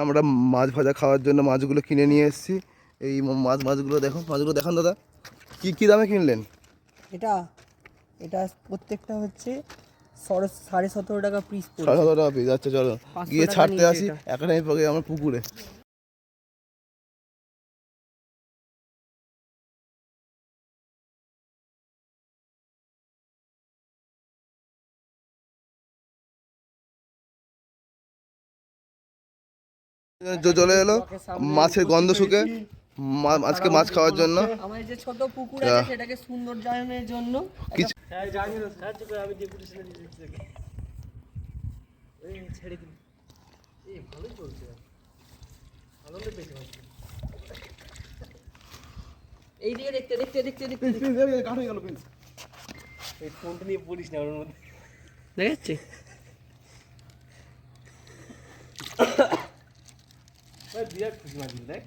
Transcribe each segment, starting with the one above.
আমরা মাছ ভাজা খাওয়ার জন্য মাছগুলো কিনে নিয়ে এসেছি। এই মাছগুলো দেখো, মাছগুলো দেখান দাদা, কি কি দামে কিনলেন? এটা এটা প্রত্যেকটা হচ্ছে 17.5 টাকা পিস। 17.5 টাকা পিস। আচ্ছা চলো গিয়ে ছাড়তে আসি। এখন আমি পকে আমার পুকুরে চলে এলো মাছের গন্ধ শুকে আজকে মাছ খাওয়ার জন্য। আমার যে ছোট পুকুর আছে সেটাকে সৌন্দর্যায়নের জন্য কিছু ছেড়ে দিন। ভালোই চলছে, আনন্দ পেয়েছে। এই দিকে দেখতে দেখতে দেখতে দেখতে এই ফোনটা নিয়ে পড়িস না ওর মধ্যে, দেখাচ্ছে। বিরাট খুশি মাঝি, দেখ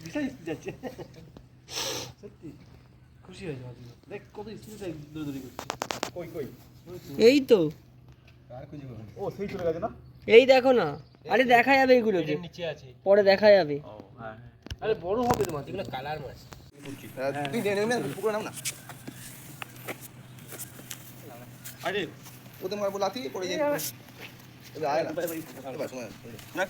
বিশাল স্পিড যাচ্ছে, সত্যি খুশি হয়েছে মাঝি। দেখ কত স্পিডে দৌড়াদৌড়ি করছে। কই কই এই তো ও সেই চলে গেছে না, এই দেখো না। আরে দেখা যাবে এগুলো, যে নিচে আছে পরে দেখা যাবে। ও হ্যাঁ, আরে বড় হবে তো মাছ, এগুলো কালার মাছ। তুই নে পুকুরে নাম না। আরে ওদের মারবো লাথি পড়ে যায়। আয় না